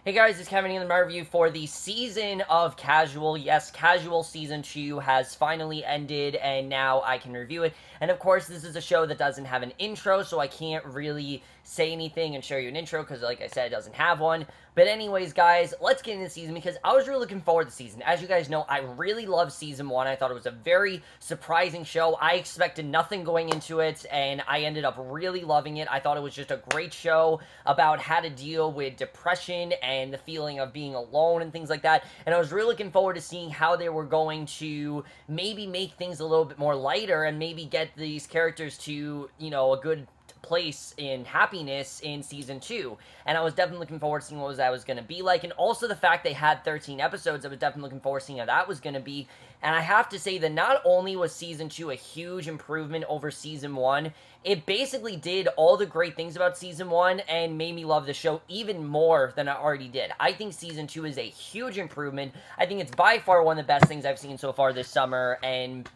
Hey guys, it's Kevin here in my review for the season of Casual. Yes, Casual Season 2 has finally ended, and now I can review it. And of course, this is a show that doesn't have an intro, so I can't really say anything and show you an intro, because like I said, it doesn't have one. But anyways, guys, let's get into the season, because I was really looking forward to the season. As you guys know, I really loved Season 1. I thought it was a very surprising show. I expected nothing going into it, and I ended up really loving it. I thought it was just a great show about how to deal with depression and the feeling of being alone and things like that. And I was really looking forward to seeing how they were going to maybe make things a little bit more lighter and maybe get these characters to, you know, a good place in happiness in Season 2, and I was definitely looking forward to seeing what that was going to be like, and also the fact they had 13 episodes, I was definitely looking forward to seeing how that was going to be. And I have to say that not only was Season 2 a huge improvement over Season 1, it basically did all the great things about Season 1 and made me love the show even more than I already did. I think Season 2 is a huge improvement. I think it's by far one of the best things I've seen so far this summer, and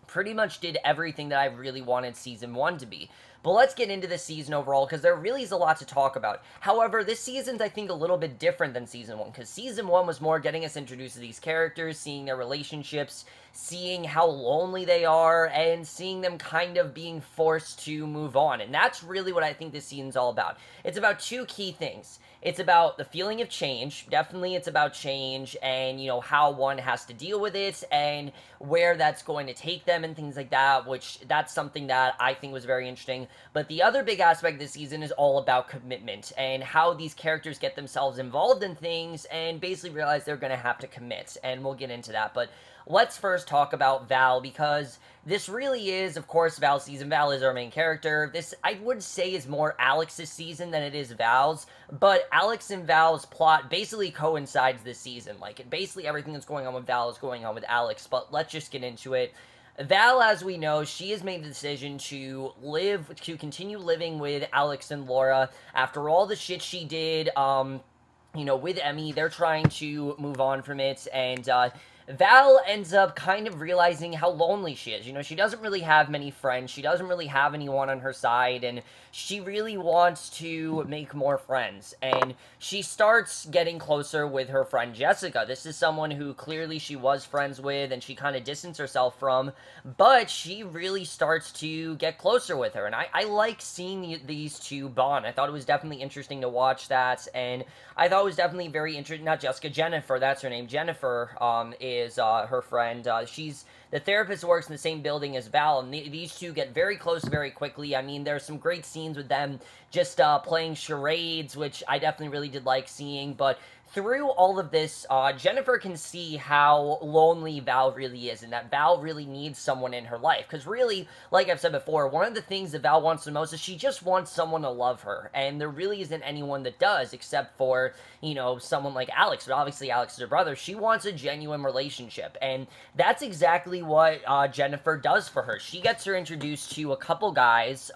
pretty much did everything that I really wanted Season 1 to be. But let's get into this season overall, because there really is a lot to talk about. However, this season's, I think, a little bit different than Season 1, because Season 1 was more getting us introduced to these characters, seeing their relationships, seeing how lonely they are, and seeing them kind of being forced to move on. And that's really what I think this season's all about. It's about two key things. It's about the feeling of change. Definitely it's about change and, you know, how one has to deal with it and where that's going to take them and things like that, which that's something that I think was very interesting. But the other big aspect of this season is all about commitment and how these characters get themselves involved in things and basically realize they're going to have to commit, and we'll get into that. But let's first talk about Val, because this really is, of course, Val's season. Val is our main character. This, I would say, is more Alex's season than it is Val's, but Alex and Val's plot basically coincides this season. Like, basically everything that's going on with Val is going on with Alex, but let's just get into it. Val, as we know, she has made the decision to continue living with Alex and Laura after all the shit she did, you know, with Emmy. They're trying to move on from it, and, Val ends up kind of realizing how lonely she is. You know, she doesn't really have many friends. She doesn't really have anyone on her side, and she really wants to make more friends. And she starts getting closer with her friend Jessica. This is someone who clearly she was friends with and she kind of distanced herself from, but she really starts to get closer with her. And I like seeing these two bond. I thought it was definitely interesting to watch that, and I thought it was definitely very interesting. Not Jessica, Jennifer, that's her name. Jennifer, is her friend. She's the therapist, works in the same building as Val, and these two get very close very quickly. I mean, there's some great scenes with them just playing charades, which I definitely really did like seeing, but through all of this, Jennifer can see how lonely Val really is, and that Val really needs someone in her life. Because really, like I've said before, one of the things that Val wants the most is she just wants someone to love her. And there really isn't anyone that does, except for, you know, someone like Alex. But obviously, Alex is her brother. She wants a genuine relationship. And that's exactly what Jennifer does for her. She gets her introduced to a couple guys,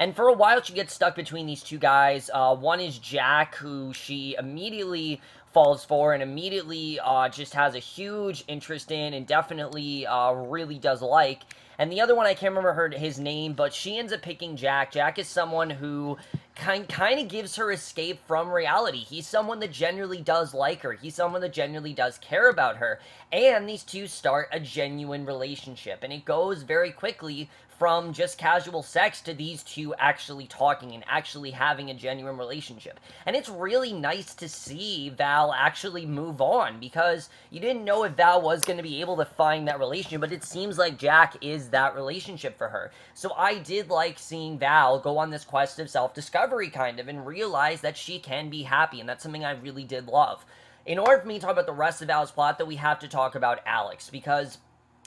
and for a while she gets stuck between these two guys. One is Jack, who she immediately falls for and immediately just has a huge interest in and definitely really does like. And the other one, I can't remember his name, but she ends up picking Jack. Jack is someone who kind of gives her escape from reality. He's someone that genuinely does like her. He's someone that genuinely does care about her. And these two start a genuine relationship. And it goes very quickly from just casual sex to these two actually talking and actually having a genuine relationship. And it's really nice to see Val actually move on, because you didn't know if Val was going to be able to find that relationship, but it seems like Jack is that relationship for her. So I did like seeing Val go on this quest of self-discovery, kind of, and realize that she can be happy, and that's something I really did love. In order for me to talk about the rest of Val's plot, though, we have to talk about Alex, because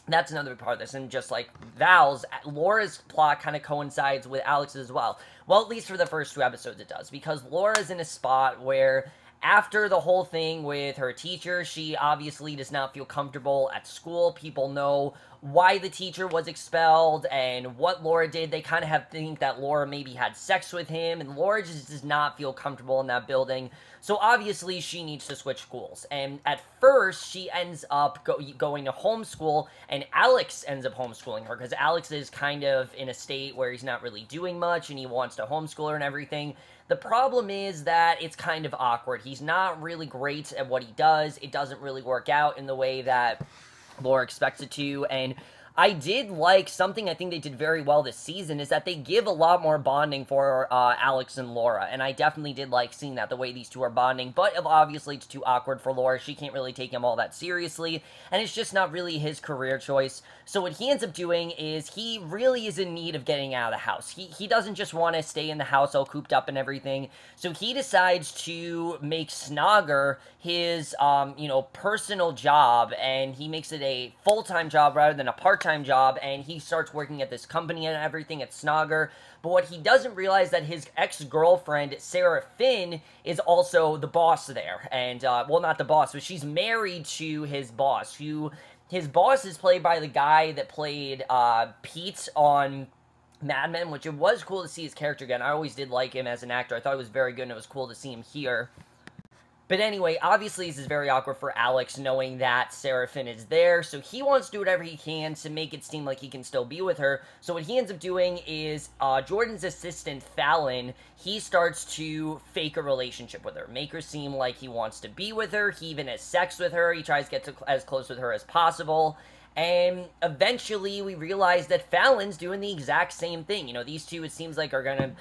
that's another big part of this, and just like Val's, Laura's plot kind of coincides with Alex's as well. Well, at least for the first 2 episodes it does, because Laura's in a spot where after the whole thing with her teacher, she obviously does not feel comfortable at school. People know why the teacher was expelled and what Laura did. They kind of think that Laura maybe had sex with him, and Laura just does not feel comfortable in that building. So obviously she needs to switch schools. And at first she ends up going to homeschool, and Alex ends up homeschooling her, because Alex is kind of in a state where he's not really doing much and he wants to homeschool her and everything. The problem is that it's kind of awkward. He's not really great at what he does. It doesn't really work out in the way that Laura expects it to, and I did like something I think they did very well this season is that they give a lot more bonding for Alex and Laura, and I definitely did like seeing that, the way these two are bonding, but obviously it's too awkward for Laura. She can't really take him all that seriously, and it's just not really his career choice. So what he ends up doing is he really is in need of getting out of the house. He doesn't just want to stay in the house all cooped up and everything, so he decides to make Snogger his, personal job, and he makes it a full-time job rather than a part-time job, and he starts working at this company and everything at Snogger. But what he doesn't realize that his ex-girlfriend, Sarah Finn, is also the boss there. And, well, not the boss, but she's married to his boss, his boss is played by the guy that played, Pete on Mad Men, which it was cool to see his character again. I always did like him as an actor. I thought he was very good, and it was cool to see him here. But anyway, obviously this is very awkward for Alex knowing that Sarah Finn is there, so he wants to do whatever he can to make it seem like he can still be with her. So what he ends up doing is, Jordan's assistant, Fallon, he starts to fake a relationship with her, make her seem like he wants to be with her, he even has sex with her, he tries to get as close with her as possible. And eventually we realize that Fallon's doing the exact same thing. You know, these two, it seems like, are gonna...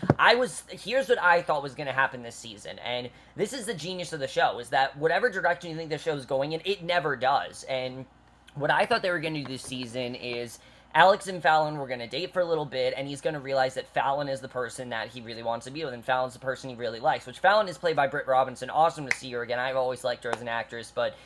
Here's what I thought was gonna happen this season, and this is the genius of the show, is that whatever direction you think the show is going in, it never does. And what I thought they were gonna do this season is Alex and Fallon were gonna date for a little bit, and he's gonna realize that Fallon is the person that he really wants to be with, and Fallon's the person he really likes, which Fallon is played by Britt Robinson. Awesome to see her again. I've always liked her as an actress, but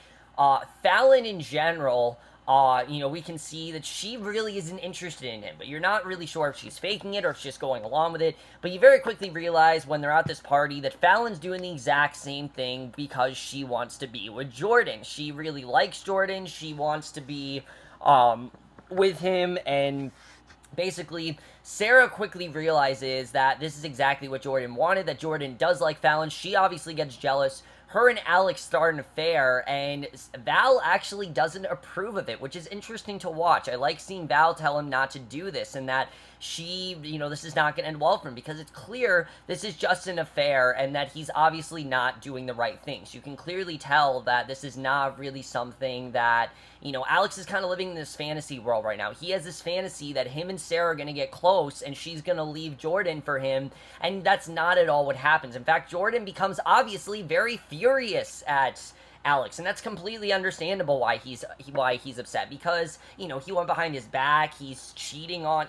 Fallon in general... we can see that she really isn't interested in him, but you're not really sure if she's faking it or if she's just going along with it. But you very quickly realize when they're at this party that Fallon's doing the exact same thing because she wants to be with Jordan. She really likes Jordan. She wants to be, with him, and basically, Sarah quickly realizes that this is exactly what Jordan wanted, that Jordan does like Fallon. She obviously gets jealous. Her and Alex start an affair, and Val actually doesn't approve of it, which is interesting to watch. I like seeing Val tell him not to do this, and that she, this is not going to end well for him, because it's clear this is just an affair, and that he's obviously not doing the right things. You can clearly tell that this is not really something that, Alex is kind of living in this fantasy world right now. He has this fantasy that him and Sarah are going to get close, and she's going to leave Jordan for him, and that's not at all what happens. In fact, Jordan becomes obviously very furious at Alex, and that's completely understandable why he's upset, because, he went behind his back, he's cheating on,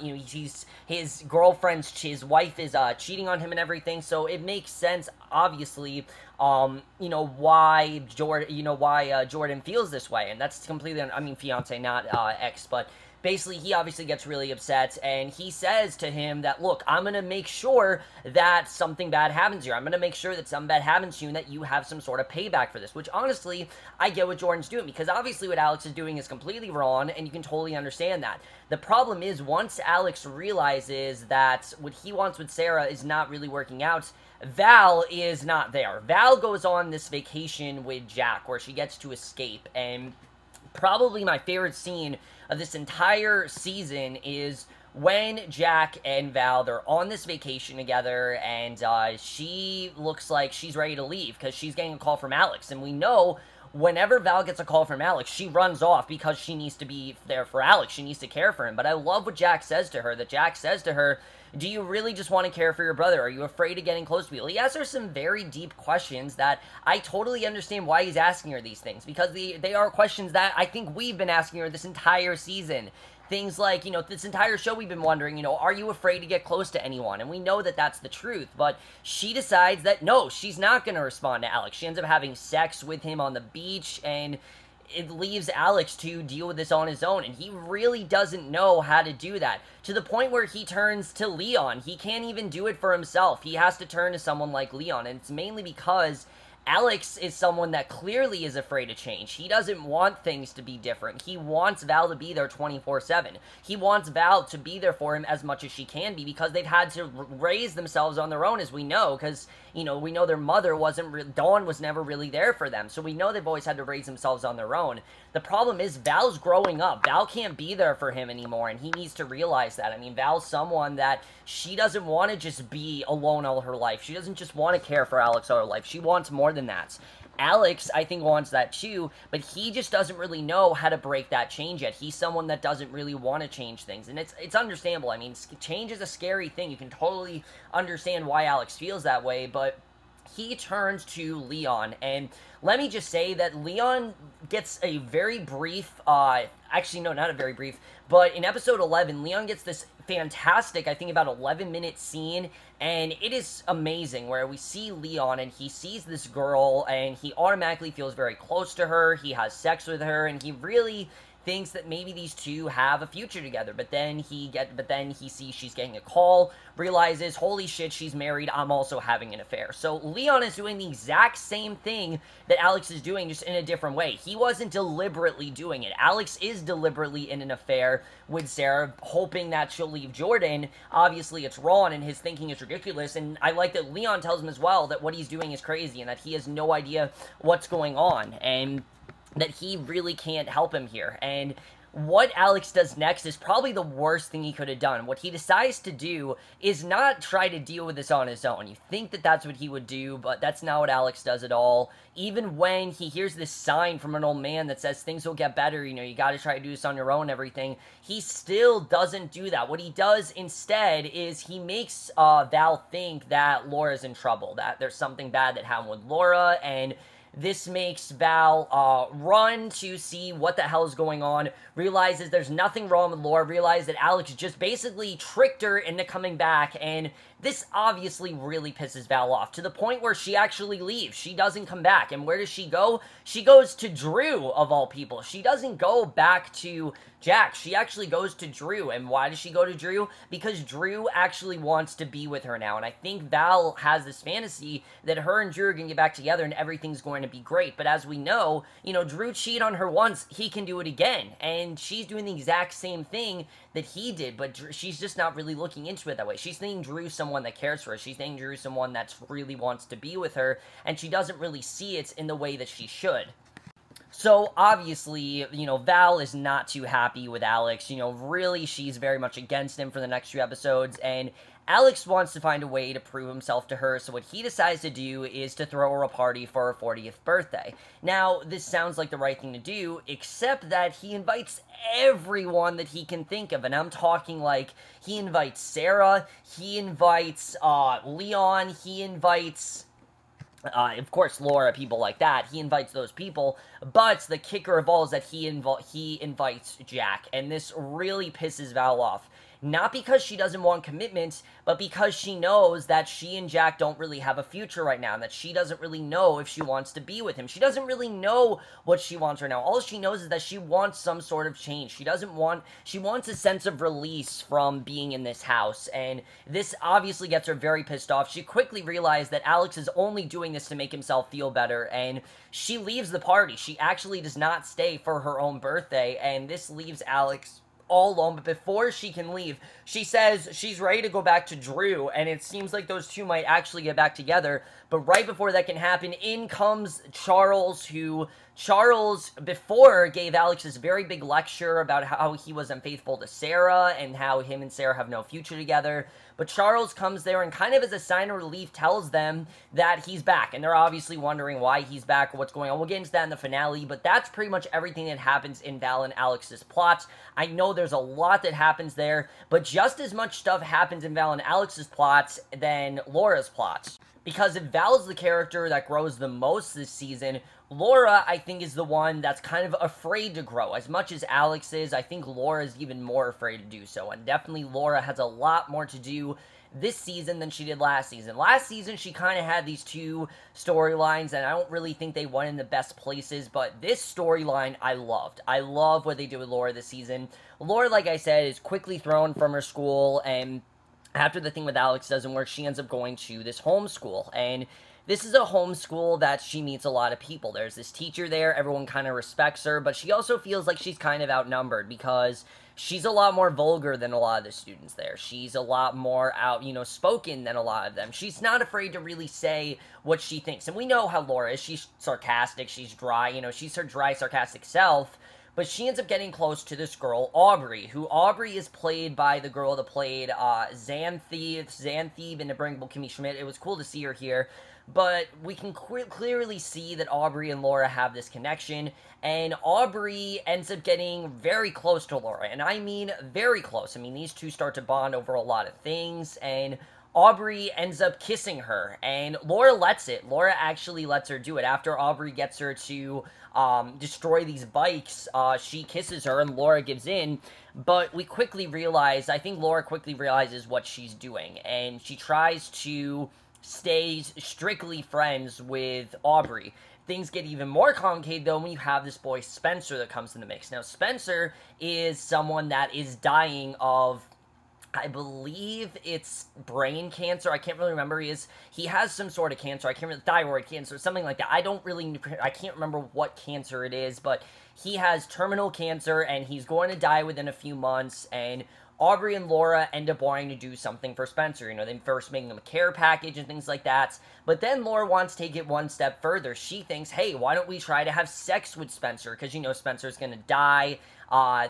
his girlfriend's, his wife is, cheating on him and everything, so it makes sense, obviously, why Jordan feels this way, and that's completely, fiance, not, ex, but basically, he obviously gets really upset, and he says to him that, look, I'm going to make sure that something bad happens here. I'm going to make sure that something bad happens to you and that you have some sort of payback for this, which, honestly, I get what Jordan's doing, because obviously what Alex is doing is completely wrong, and you can totally understand that. The problem is, once Alex realizes that what he wants with Sarah is not really working out, Val is not there. Val goes on this vacation with Jack, where she gets to escape, and probably my favorite scene of this entire season is when Jack and Val, they're on this vacation together, and she looks like she's ready to leave because she's getting a call from Alex, and we know whenever Val gets a call from Alex, she runs off because she needs to be there for Alex. She needs to care for him. But I love what Jack says to her, that Jack says to her, do you really just want to care for your brother? Are you afraid of getting close to people? He asks her some very deep questions that I totally understand why he's asking her these things, because they are questions that I think we've been asking her this entire season. Things like, this entire show we've been wondering, are you afraid to get close to anyone? And we know that that's the truth, but she decides that, no, she's not going to respond to Alex. She ends up having sex with him on the beach, and it leaves Alex to deal with this on his own, and he really doesn't know how to do that, to the point where he turns to Leon. He can't even do it for himself. He has to turn to someone like Leon, and it's mainly because Alex is someone that clearly is afraid of change. He doesn't want things to be different. He wants Val to be there 24/7. He wants Val to be there for him as much as she can be, because they've had to raise themselves on their own, as we know, because, you know, we know their mother wasn't, Dawn was never really there for them, so we know they've always had to raise themselves on their own. The problem is Val's growing up. Val can't be there for him anymore, and he needs to realize that. I mean, Val's someone that she doesn't want to just be alone all her life. She doesn't just want to care for Alex all her life. She wants more than that. Alex, I think, wants that too, but he just doesn't really know how to break that change yet. He's someone that doesn't really want to change things, and it's understandable. I mean, change is a scary thing. You can totally understand why Alex feels that way, but he turns to Leon, and let me just say that Leon gets a very brief, actually, no, not a very brief, but in episode 11, Leon gets this fantastic, I think about 11-minute scene, and it is amazing, where we see Leon, and he sees this girl, and he automatically feels very close to her, he has sex with her, and he really thinks that maybe these two have a future together, but then he sees she's getting a call, realizes, holy shit, she's married, I'm also having an affair. So Leon is doing the exact same thing that Alex is doing, just in a different way. He wasn't deliberately doing it. Alex is deliberately in an affair with Sarah, hoping that she'll leave Jordan. Obviously, it's wrong, and his thinking is ridiculous, and I like that Leon tells him as well that what he's doing is crazy, and that he has no idea what's going on, and that he really can't help him here. And what Alex does next is probably the worst thing he could have done. What he decides to do is not try to deal with this on his own. You think that that's what he would do, but that's not what Alex does at all. Even when he hears this sign from an old man that says things will get better, you know, you gotta try to do this on your own and everything, he still doesn't do that. What he does instead is he makes Val think that Laura's in trouble, that there's something bad that happened with Laura, and this makes Val run to see what the hell is going on, realizes there's nothing wrong with Laura, realizes that Alex just basically tricked her into coming back, and this obviously really pisses Val off, to the point where she actually leaves. She doesn't come back, and where does she go? She goes to Drew, of all people. She doesn't go back to Jack. She actually goes to Drew, and why does she go to Drew? Because Drew actually wants to be with her now, and I think Val has this fantasy that her and Drew are going to get back together and everything's going to be great, but as we know, you know, Drew cheated on her once, he can do it again, and she's doing the exact same thing that he did, but she's just not really looking into it that way. She's thinking Drew's someone that cares for her. She's thinking Drew's someone that really wants to be with her, and she doesn't really see it in the way that she should. So, obviously, you know, Val is not too happy with Alex. You know, really, she's very much against him for the next few episodes, and Alex wants to find a way to prove himself to her, so what he decides to do is to throw her a party for her 40th birthday. Now, this sounds like the right thing to do, except that he invites everyone that he can think of, and I'm talking like, he invites Sarah, he invites Leon, he invites of course, Laura, people like that. He invites those people, but the kicker of all is that he invites Jack, and this really pisses Val off. Not because she doesn't want commitment, but because she knows that she and Jack don't really have a future right now, and that she doesn't really know if she wants to be with him. She doesn't really know what she wants right now. All she knows is that she wants some sort of change. She wants a sense of release from being in this house, and this obviously gets her very pissed off. She quickly realized that Alex is only doing this to make himself feel better, and she leaves the party. She actually does not stay for her own birthday, and this leaves Alex all alone. But before she can leave, she says she's ready to go back to Drew, and it seems like those two might actually get back together. But right before that can happen, in comes Charles, who before gave Alex this very big lecture about how he was unfaithful to Sarah and how him and Sarah have no future together. But Charles comes there and kind of as a sign of relief tells them that he's back. And they're obviously wondering why he's back or what's going on. We'll get into that in the finale, but that's pretty much everything that happens in Val and Alex's plot. I know there's a lot that happens there, but just as much stuff happens in Val and Alex's plots than Laura's plots. Because if Val's the character that grows the most this season, Laura, I think, is the one that's kind of afraid to grow. As much as Alex is, I think Laura is even more afraid to do so. And definitely Laura has a lot more to do this season than she did last season. Last season, she kind of had these two storylines, and I don't really think they went in the best places, but this storyline I loved. I love what they did with Laura this season. Laura, like I said, is quickly thrown from her school, and after the thing with Alex doesn't work, she ends up going to this homeschool, and this is a homeschool that she meets a lot of people. There's this teacher there, everyone kind of respects her, but she also feels like she's kind of outnumbered because she's a lot more vulgar than a lot of the students there. She's a lot more spoken than a lot of them. She's not afraid to really say what she thinks. And we know how Laura is. She's sarcastic, she's dry, she's her dry, sarcastic self. But she ends up getting close to this girl, Aubrey, who Aubrey is played by the girl that played Xanthebe in Unbreakable Kimmy Schmidt. It was cool to see her here. But we can clearly see that Aubrey and Laura have this connection, and Aubrey ends up getting very close to Laura, and I mean very close. I mean, these two start to bond over a lot of things, and Aubrey ends up kissing her, and Laura lets it. Laura actually lets her do it. After Aubrey gets her to destroy these bikes, she kisses her, and Laura gives in, but we quickly realize, I think Laura quickly realizes what she's doing, and she tries to stay strictly friends with Aubrey. Things get even more complicated, though, when you have this boy Spencer that comes in the mix. Now, Spencer is someone that is dying of, I believe it's brain cancer. I can't really remember. He has some sort of cancer. I can't remember, thyroid cancer, something like that. I can't remember what cancer it is, but he has terminal cancer, and he's going to die within a few months, and Aubrey and Laura end up wanting to do something for Spencer. They first make him a care package and things like that. But then Laura wants to take it one step further. She thinks, hey, why don't we try to have sex with Spencer? Because, Spencer's going to die,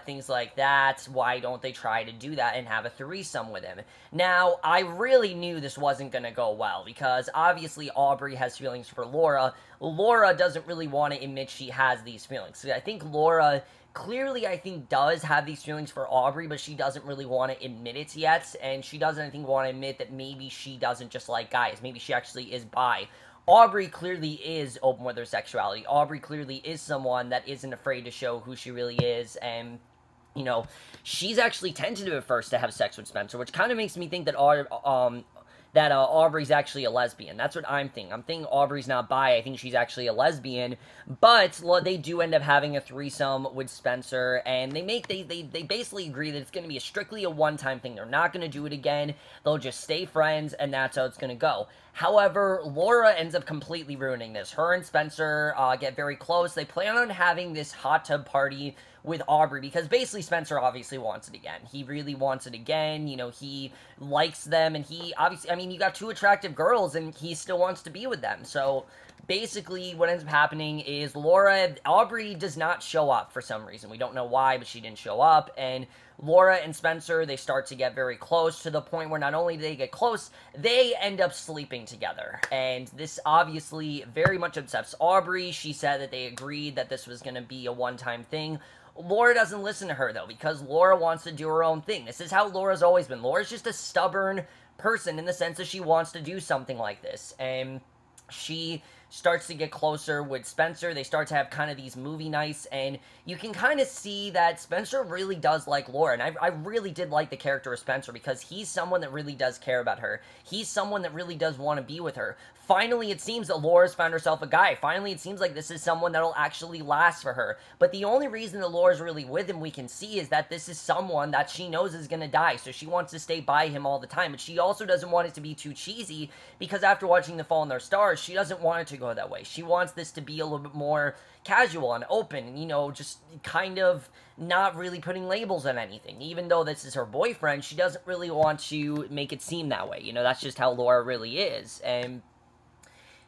things like that. Why don't they try to do that and have a threesome with him? Now, I really knew this wasn't going to go well, because obviously Aubrey has feelings for Laura. Laura doesn't really want to admit she has these feelings. So I think Laura clearly, does have these feelings for Aubrey, but she doesn't really want to admit it yet, and she doesn't, want to admit that maybe she doesn't just like guys. Maybe she actually is bi. Aubrey clearly is open with her sexuality. Aubrey clearly is someone that isn't afraid to show who she really is, and, she's actually tentative at first to have sex with Spencer, which kind of makes me think that Aubrey's actually a lesbian. That's what I'm thinking. I'm thinking Aubrey's not bi. I think she's actually a lesbian. But they do end up having a threesome with Spencer, and they basically agree that it's going to be strictly a one-time thing. They're not going to do it again. They'll just stay friends, and that's how it's going to go. However, Laura ends up completely ruining this. Her and Spencer get very close. They plan on having this hot tub party with Aubrey, because basically Spencer obviously wants it again. He really wants it again. He likes them, and he obviously, you got two attractive girls, and he still wants to be with them. So basically what ends up happening is Aubrey does not show up for some reason. We don't know why, but she didn't show up, and Laura and Spencer, they start to get very close, to the point where not only do they get close, they end up sleeping together. And this obviously very much upsets Aubrey. She said that they agreed that this was going to be a one-time thing. Laura doesn't listen to her, though, because Laura wants to do her own thing. This is how Laura's always been. Laura's just a stubborn person in the sense that she wants to do something like this. And she starts to get closer with Spencer. They start to have kind of these movie nights, and you can kind of see that Spencer really does like Laura, and I really did like the character of Spencer, because he's someone that really does care about her. He's someone that really does want to be with her. Finally, it seems that Laura's found herself a guy. Finally, it seems like this is someone that'll actually last for her. But the only reason that Laura's really with him, we can see, is that this is someone that she knows is going to die, so she wants to stay by him all the time. But she also doesn't want it to be too cheesy, because after watching The Fault in Our Stars, she doesn't want it to go that way. She wants this to be a little bit more casual and open, and, just kind of not really putting labels on anything. Even though this is her boyfriend, she doesn't really want to make it seem that way. That's just how Laura really is. And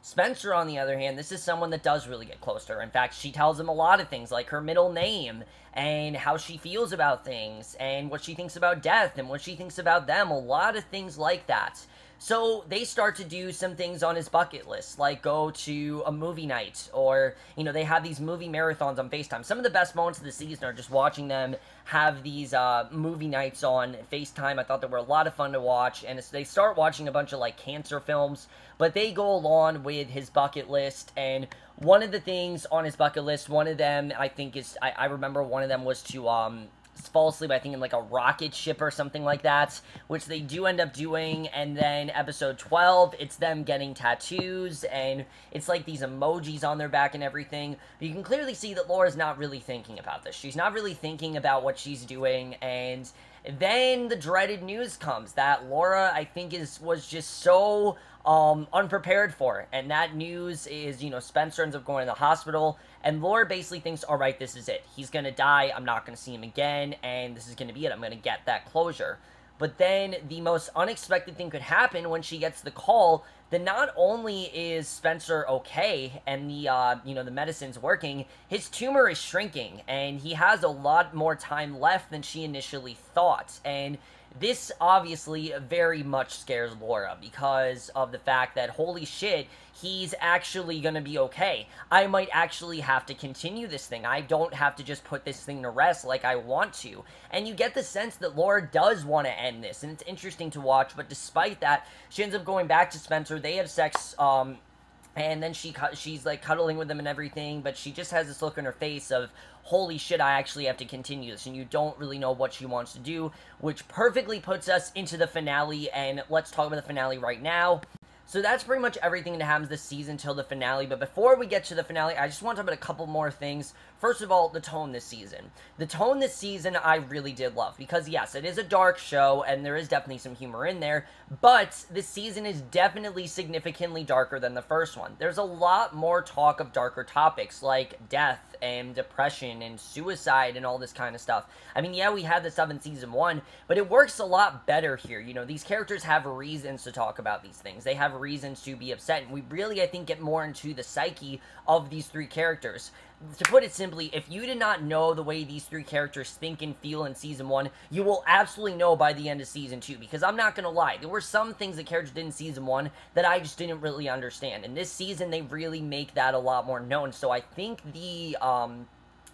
Spencer, on the other hand, this is someone that does really get close to her. In fact, she tells him a lot of things, like her middle name, and how she feels about things, and what she thinks about death, and what she thinks about them, a lot of things like that. So they start to do some things on his bucket list, like go to a movie night, or, they have these movie marathons on FaceTime. Some of the best moments of the season are just watching them have these movie nights on FaceTime. I thought they were a lot of fun to watch, and they start watching a bunch of, cancer films, but they go along with his bucket list, and one of the things on his bucket list, one of them, I think is, I remember one of them was to, fall asleep, I think, in a rocket ship or something like that, which they do end up doing. And then episode 12, it's them getting tattoos, and it's these emojis on their back and everything. But you can clearly see that Laura's not really thinking about this. She's not really thinking about what she's doing, and Then the dreaded news comes that Laura, I think, was just so unprepared for it. And that news is, Spencer ends up going to the hospital, and Laura basically thinks, all right, this is it. He's going to die. I'm not going to see him again, and this is going to be it. I'm going to get that closure. But then the most unexpected thing could happen when she gets the call that not only is Spencer okay and the medicine's working, his tumor is shrinking, and he has a lot more time left than she initially thought. And this obviously very much scares Laura because of the fact that, holy shit, he's actually gonna be okay. I might actually have to continue this thing. I don't have to just put this thing to rest like I want to. And you get the sense that Laura does want to end this, and it's interesting to watch, but despite that, she ends up going back to Spencer. They have sex, and then she's like cuddling with him and everything, but she just has this look on her face of, holy shit, I actually have to continue this, and you don't really know what she wants to do, which perfectly puts us into the finale, and let's talk about the finale right now. So that's pretty much everything that happens this season till the finale, but before we get to the finale, I just want to talk about a couple more things. First of all, the tone this season. The tone this season I really did love, because yes, it is a dark show, and there is definitely some humor in there, but this season is definitely significantly darker than the first one. There's a lot more talk of darker topics, like death, and depression, and suicide, and all this kind of stuff. I mean, yeah, we had this stuff in season 1, but it works a lot better here. These characters have reasons to talk about these things. They have reasons to be upset, and we really, I think, get more into the psyche of these three characters. To put it simply, if you did not know the way these three characters think and feel in season 1, you will absolutely know by the end of season 2, because I'm not gonna lie, there were some things the characters did in season 1 that I just didn't really understand, and this season they really make that a lot more known. So I think the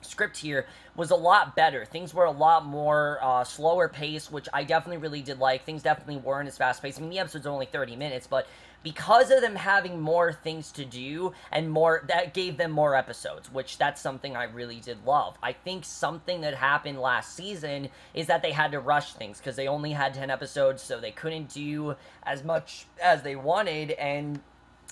script here was a lot better. Things were a lot more slower paced, which I definitely really did like. Things definitely weren't as fast paced. I mean, the episode's only 30 minutes, but because of them having more things to do and more, that gave them more episodes, which that's something I really did love. I think something that happened last season is that they had to rush things because they only had 10 episodes, so they couldn't do as much as they wanted, and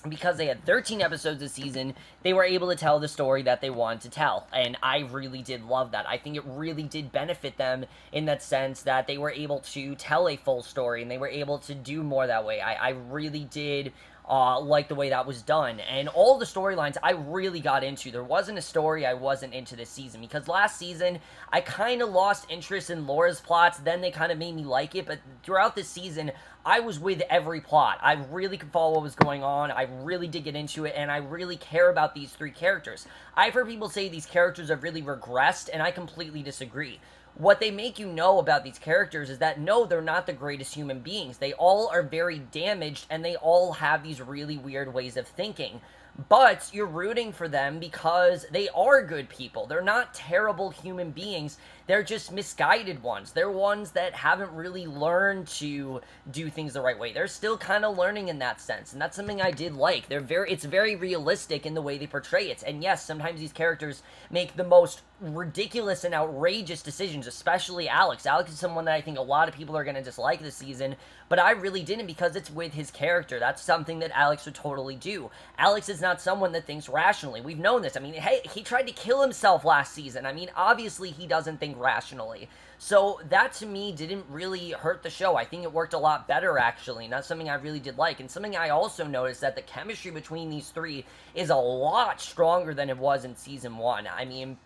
because they had 13 episodes this season, they were able to tell the story that they wanted to tell, and I really did love that. I think it really did benefit them in that sense that they were able to tell a full story, and they were able to do more that way. I really did like the way that was done, and all the storylines I really got into. There wasn't a story I wasn't into this season, because last season I kind of lost interest in Laura's plots, then they kind of made me like it, but throughout this season I was with every plot. I really could follow what was going on, I really did get into it, and I really care about these three characters. I've heard people say these characters have really regressed, and I completely disagree. What they make you know about these characters is that, no, they're not the greatest human beings. They all are very damaged, and they all have these really weird ways of thinking. But you're rooting for them because they are good people. They're not terrible human beings. They're just misguided ones. They're ones that haven't really learned to do things the right way. They're still kind of learning in that sense, and that's something I did like. It's very realistic in the way they portray it. And yes, sometimes these characters make the most ridiculous and outrageous decisions, especially Alex. Alex is someone that I think a lot of people are going to dislike this season, but I really didn't, because it's with his character. That's something that Alex would totally do. Alex is not someone that thinks rationally. We've known this. I mean, hey, he tried to kill himself last season. I mean, obviously he doesn't think rationally. So that, to me, didn't really hurt the show. I think it worked a lot better, actually, and that's something I really did like. And something I also noticed, that the chemistry between these three is a lot stronger than it was in season 1. I mean,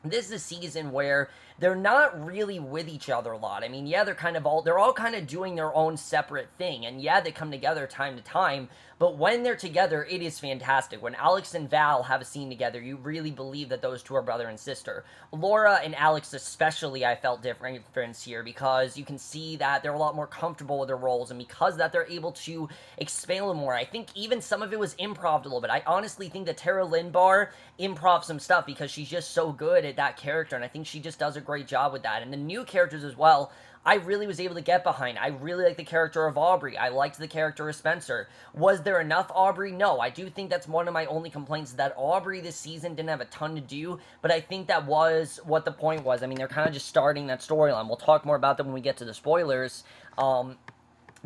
this is a season where they're not really with each other a lot. I mean, yeah, they're all kind of doing their own separate thing, and yeah, they come together time to time, but when they're together, it is fantastic. When Alex and Val have a scene together, you really believe that those two are brother and sister. Laura and Alex especially, I felt difference here, because you can see that they're a lot more comfortable with their roles, and because of that, they're able to expand a little more. I think even some of it was improv a little bit. I honestly think that Tara Lynbar improv some stuff, because she's just so good at that character, and I think she just does a great job with that. And the new characters as well, I really was able to get behind. I really like the character of Aubrey. I liked the character of Spencer. Was there enough Aubrey? No. I do think that's one of my only complaints, that Aubrey this season didn't have a ton to do, but I think that was what the point was. I mean, they're kind of just starting that storyline. We'll talk more about them when we get to the spoilers.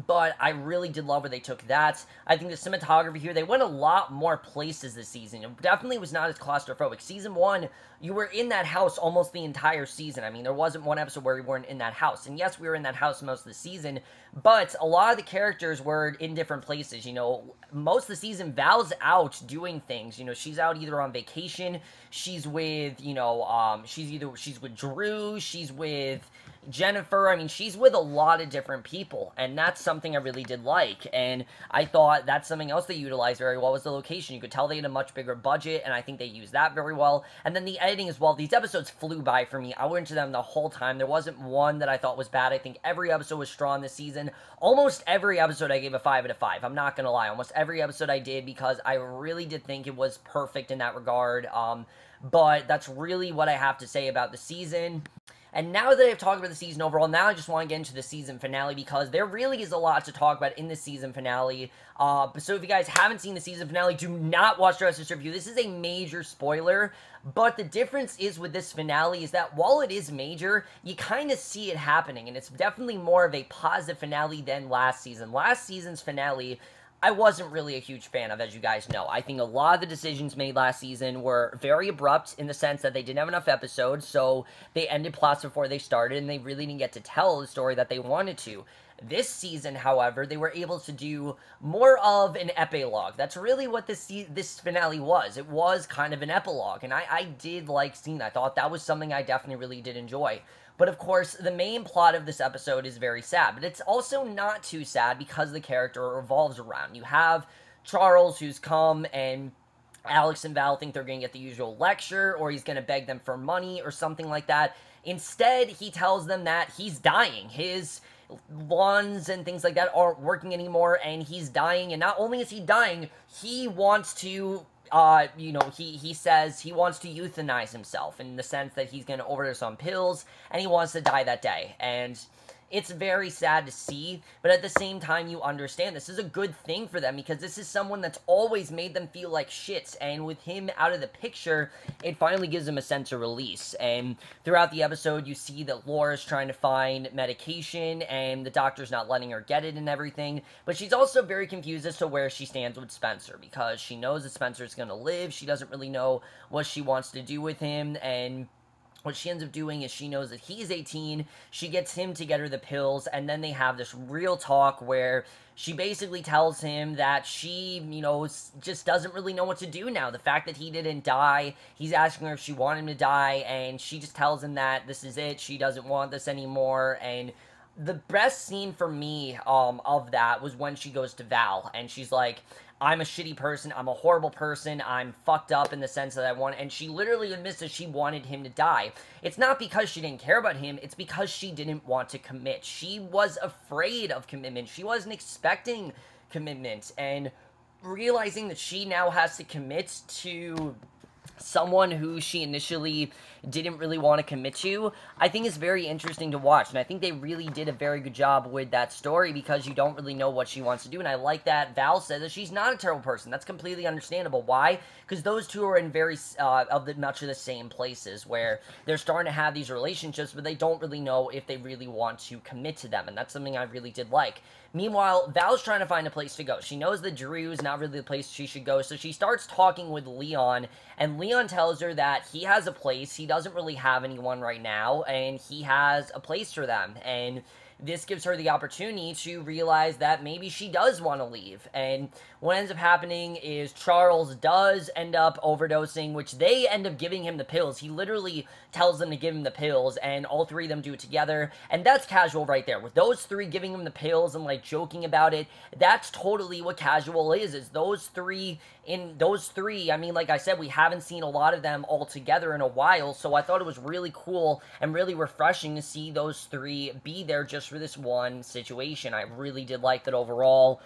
But I really did love where they took that. I think the cinematography here, they went a lot more places this season. It definitely was not as claustrophobic. Season 1, you were in that house almost the entire season. I mean, there wasn't one episode where we weren't in that house. And yes, we were in that house most of the season, but a lot of the characters were in different places. You know, most of the season, Val's out doing things. You know, she's out either on vacation, she's with, you know, she's with Drew, she's with Jennifer. I mean, she's with a lot of different people, and that's something I really did like, and I thought that's something else they utilized very well was the location. You could tell they had a much bigger budget, and I think they used that very well, and then the editing as well. These episodes flew by for me. I went into them the whole time. There wasn't one that I thought was bad. I think every episode was strong this season. Almost every episode I gave a 5 out of 5. I'm not gonna lie. Almost every episode I did, because I really did think it was perfect in that regard, but that's really what I have to say about the season. And now that I've talked about the season overall, now I just want to get into the season finale, because there really is a lot to talk about in the season finale. So if you guys haven't seen the season finale, do not watch the rest of this review. This is a major spoiler, but the difference is with this finale is that while it is major, you kind of see it happening, and it's definitely more of a positive finale than last season. Last season's finale, I wasn't really a huge fan of, as you guys know. I think a lot of the decisions made last season were very abrupt in the sense that they didn't have enough episodes, so they ended plots before they started, and they really didn't get to tell the story that they wanted to. This season, however, they were able to do more of an epilogue. That's really what this finale was. It was kind of an epilogue, and I did like seeing that. I thought that was something I definitely really did enjoy. But of course, the main plot of this episode is very sad, but it's also not too sad because the character revolves around. You have Charles, who's come, and Alex and Val think they're going to get the usual lecture, or he's going to beg them for money or something like that. Instead, he tells them that he's dying. His lungs and things like that aren't working anymore, and he's dying, and not only is he dying, he wants to you know, he says he wants to euthanize himself in the sense that he's going to overdose on pills, and he wants to die that day. And it's very sad to see, but at the same time, you understand this is a good thing for them, because this is someone that's always made them feel like shit, and with him out of the picture, it finally gives them a sense of release. And throughout the episode, you see that Laura's trying to find medication, and the doctor's not letting her get it and everything, but she's also very confused as to where she stands with Spencer, because she knows that Spencer's gonna live. She doesn't really know what she wants to do with him, and what she ends up doing is she knows that he's 18, she gets him to get her the pills, and then they have this real talk where she basically tells him that she, you know, just doesn't really know what to do now. The fact that he didn't die, he's asking her if she wanted him to die, and she just tells him that this is it, she doesn't want this anymore. And the best scene for me of that was when she goes to Val, and she's like, I'm a shitty person, I'm a horrible person, I'm fucked up in the sense that I want, and she literally admits that she wanted him to die. It's not because she didn't care about him, it's because she didn't want to commit. She was afraid of commitment, she wasn't expecting commitment, and realizing that she now has to commit to someone who she initially didn't really want to commit to, I think is very interesting to watch, and I think they really did a very good job with that story, because you don't really know what she wants to do, and I like that Val says that she's not a terrible person. That's completely understandable. Why? Because those two are in very, much of the same places, where they're starting to have these relationships, but they don't really know if they really want to commit to them, and that's something I really did like. Meanwhile, Val's trying to find a place to go. She knows that Drew's not really the place she should go, so she starts talking with Leon, and Leon tells her that he has a place, he doesn't really have anyone right now, and he has a place for them, and this gives her the opportunity to realize that maybe she does want to leave. And what ends up happening is Charles does end up overdosing, which they end up giving him the pills. He literally tells them to give him the pills, and all three of them do it together, and that's casual right there. With those three giving him the pills and, like, joking about it, that's totally what casual is those three. In those three, I mean, like I said, we haven't seen a lot of them all together in a while, so I thought it was really cool and really refreshing to see those three be there just for this one situation. I really did like that overall.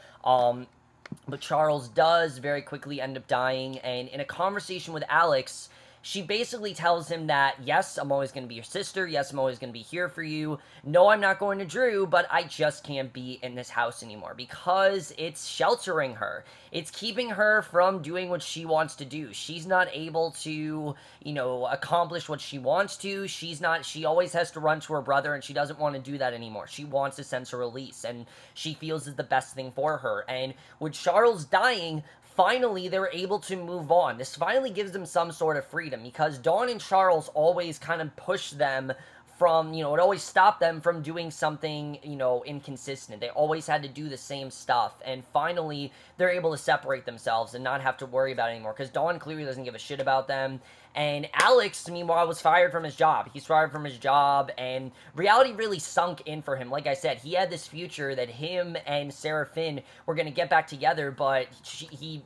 But Charles does very quickly end up dying, and in a conversation with Alex, she basically tells him that, yes, I'm always going to be your sister, yes, I'm always going to be here for you, no, I'm not going to Drew, but I just can't be in this house anymore, because it's sheltering her. It's keeping her from doing what she wants to do. She's not able to, you know, accomplish what she wants to. She always has to run to her brother, and she doesn't want to do that anymore. She wants a sense of release, and she feels is the best thing for her. And with Charles dying, finally they're able to move on. This finally gives them some sort of freedom, because Dawn and Charles always kind of push them from, you know, it always stopped them from doing something, you know, inconsistent. They always had to do the same stuff, and finally they're able to separate themselves and not have to worry about it anymore, because Dawn clearly doesn't give a shit about them. And Alex, meanwhile, was fired from his job. He's fired from his job, and reality really sunk in for him. Like I said, he had this future that him and Sarah Finn were going to get back together, but he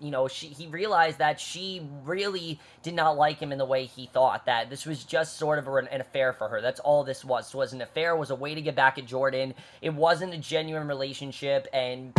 realized that she really did not like him in the way he thought, that this was just sort of an affair for her. That's all this was. It was an affair, was a way to get back at Jordan. It wasn't a genuine relationship, and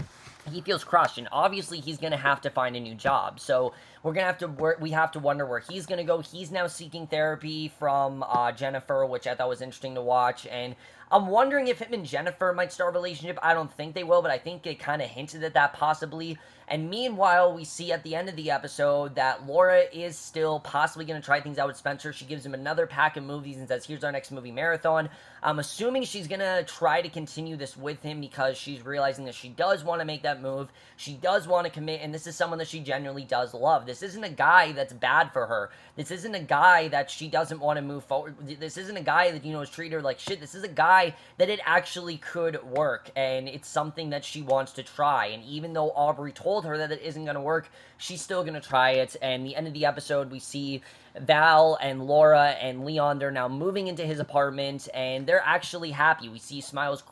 he feels crushed, and obviously he's going to have to find a new job. So we have to wonder where he's going to go. He's now seeking therapy from Jennifer, which I thought was interesting to watch, and I'm wondering if him and Jennifer might start a relationship. I don't think they will, but I think it kind of hinted at that possibly. And meanwhile, we see at the end of the episode that Laura is still possibly going to try things out with Spencer. She gives him another pack of movies and says, here's our next movie marathon. I'm assuming she's going to try to continue this with him, because she's realizing that she does want to make that move. She does want to commit, and this is someone that she genuinely does love. This isn't a guy that's bad for her. This isn't a guy that she doesn't want to move forward. This isn't a guy that, you know, is treating her like shit. This is a guy that it actually could work, and it's something that she wants to try. And even though Aubrey told her that it isn't going to work, she's still going to try it. And the end of the episode, we see Val and Laura and Leon, they're now moving into his apartment, and they're actually happy. We see smiles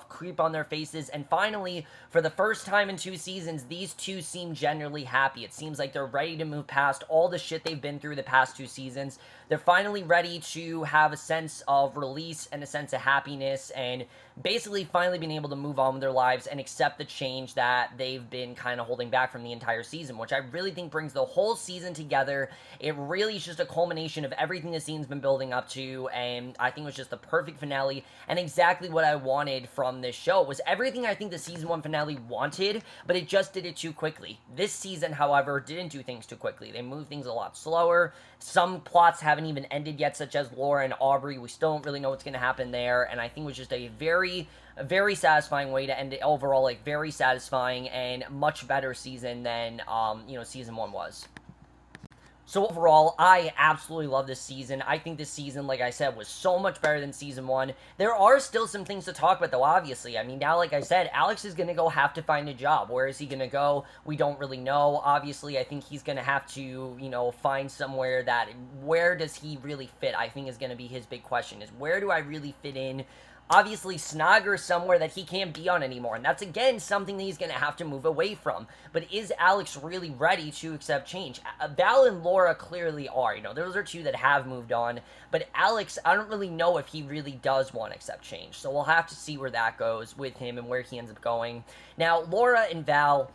creep on their faces, and finally, for the first time in 2 seasons, these two seem genuinely happy. It seems like they're ready to move past all the shit they've been through the past 2 seasons. They're finally ready to have a sense of release and a sense of happiness, and basically finally being able to move on with their lives and accept the change that they've been kind of holding back from the entire season, which I really think brings the whole season together. It really is just a culmination of everything the scene's been building up to, and I think it was just the perfect finale, and exactly what I wanted from this show. It was everything I think the season 1 finale wanted, but it just did it too quickly. This season, however, didn't do things too quickly. They moved things a lot slower. Some plots haven't even ended yet, such as Laura and Aubrey. We still don't really know what's going to happen there, and I think it was just a very satisfying way to end it overall. Like, very satisfying and much better season than, you know, season 1 was. So overall, I absolutely love this season. I think this season, like I said, was so much better than season 1. There are still some things to talk about, though, obviously. I mean, now, like I said, Alex is going to have to find a job. Where is he going to go? We don't really know. Obviously, I think he's going to have to, you know, find somewhere that, where does he really fit, I think is going to be his big question, is where do I really fit in? Obviously, Snogger somewhere that he can't be on anymore, and that's, again, something that he's going to have to move away from. But is Alex really ready to accept change? Val and Laura clearly are. You know, those are two that have moved on. But Alex, I don't really know if he really does want to accept change. So we'll have to see where that goes with him and where he ends up going. Now, Laura and Val,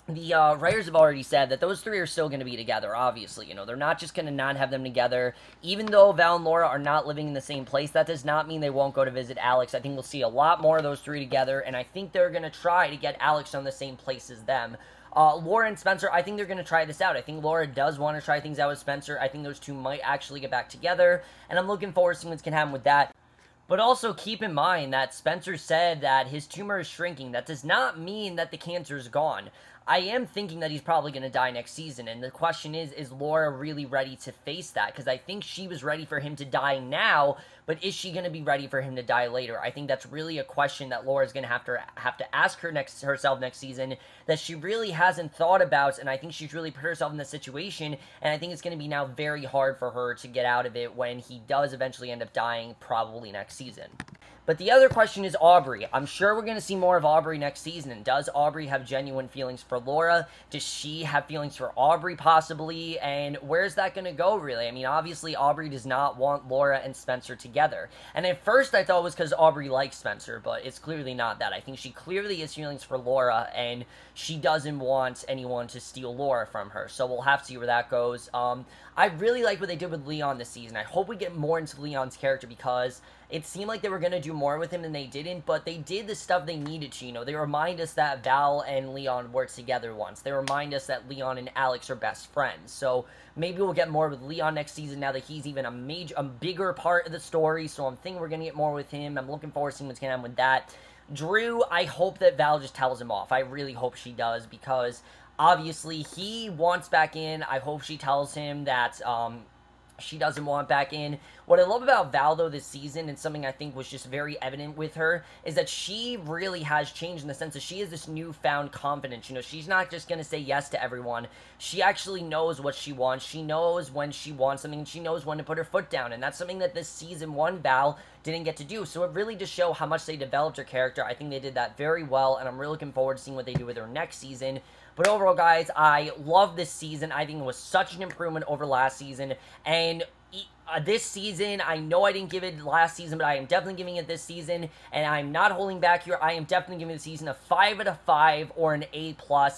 the writers have already said that those three are still going to be together, obviously. You know, they're not just going to not have them together. Even though Val and Laura are not living in the same place, that does not mean they won't go to visit Alex. I think we'll see a lot more of those three together, and I think they're going to try to get Alex on the same place as them. Laura and Spencer, I think they're going to try this out. I think Laura does want to try things out with Spencer. I think those two might actually get back together, and I'm looking forward to seeing what's going to happen with that. But also keep in mind that Spencer said that his tumor is shrinking. That does not mean that the cancer is gone. I am thinking that he's probably going to die next season, and the question is Laura really ready to face that? Because I think she was ready for him to die now, but is she going to be ready for him to die later? I think that's really a question that Laura's going to have to ask herself next season, that she really hasn't thought about, and I think she's really put herself in this situation, and I think it's going to be now very hard for her to get out of it when he does eventually end up dying, probably next season. But the other question is Aubrey. I'm sure we're going to see more of Aubrey next season. And does Aubrey have genuine feelings for Laura? Does she have feelings for Aubrey, possibly? And where's that going to go, really? I mean, obviously, Aubrey does not want Laura and Spencer together. And at first, I thought it was because Aubrey likes Spencer, but it's clearly not that. I think she clearly has feelings for Laura, and she doesn't want anyone to steal Laura from her. So we'll have to see where that goes. I really like what they did with Leon this season. I hope we get more into Leon's character, because it seemed like they were going to do more with him than they didn't, but they did the stuff they needed to. You know, they remind us that Val and Leon worked together once. They remind us that Leon and Alex are best friends. So maybe we'll get more with Leon next season now that he's even a bigger part of the story. So I'm thinking we're going to get more with him. I'm looking forward to seeing what's going to happen with that. Drew, I hope that Val just tells him off. I really hope she does, because obviously he wants back in. I hope she tells him that she doesn't want back in. What I love about Val, though, this season, and something I think was just very evident with her, is that she really has changed in the sense that she has this newfound confidence. You know, she's not just going to say yes to everyone. She actually knows what she wants. She knows when she wants something, and she knows when to put her foot down. And that's something that this season 1 Val didn't get to do. So it really just showed how much they developed her character. I think they did that very well, and I'm really looking forward to seeing what they do with her next season. But overall, guys, I love this season. I think it was such an improvement over last season. And this season, I know I didn't give it last season, but I am definitely giving it this season. And I'm not holding back here. I am definitely giving the season a 5 out of 5 or an A+.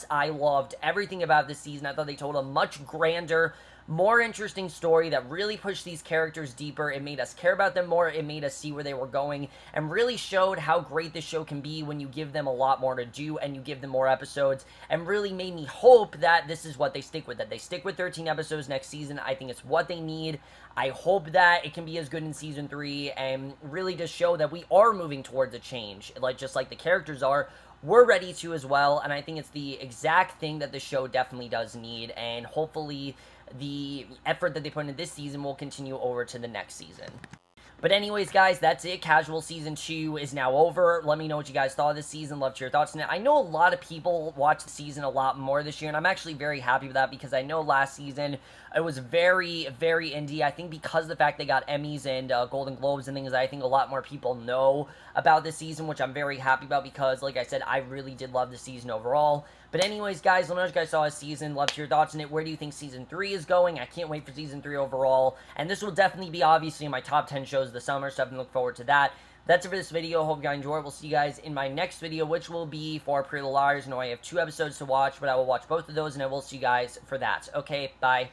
I loved everything about this season. I thought they told a much grander, more interesting story that really pushed these characters deeper. It made us care about them more. It made us see where they were going, and really showed how great this show can be when you give them a lot more to do and you give them more episodes, and really made me hope that this is what they stick with, that they stick with 13 episodes next season. I think it's what they need. I hope that it can be as good in season 3 and really just show that we are moving towards a change, just like the characters are. We're ready to as well, and I think it's the exact thing that the show definitely does need, and hopefully the effort that they put into this season will continue over to the next season. But anyways, guys, that's it. Casual Season 2 is now over. Let me know what you guys thought of this season. Love to hear your thoughts on it. I know a lot of people watched the season a lot more this year, and I'm actually very happy with that, because I know last season it was very, very indie. I think because of the fact they got Emmys and Golden Globes and things, I think a lot more people know about this season, which I'm very happy about, because, like I said, I really did love the season overall. But anyways, guys, let me know what you guys saw this season. Love to hear your thoughts on it. Where do you think Season 3 is going? I can't wait for Season 3 overall. And this will definitely be, obviously, in my top 10 shows of the summer, so I can look forward to that. That's it for this video. Hope you guys enjoyed. We'll see you guys in my next video, which will be for Pretty Little Liars. I know I have 2 episodes to watch, but I will watch both of those, and I will see you guys for that. Okay, bye.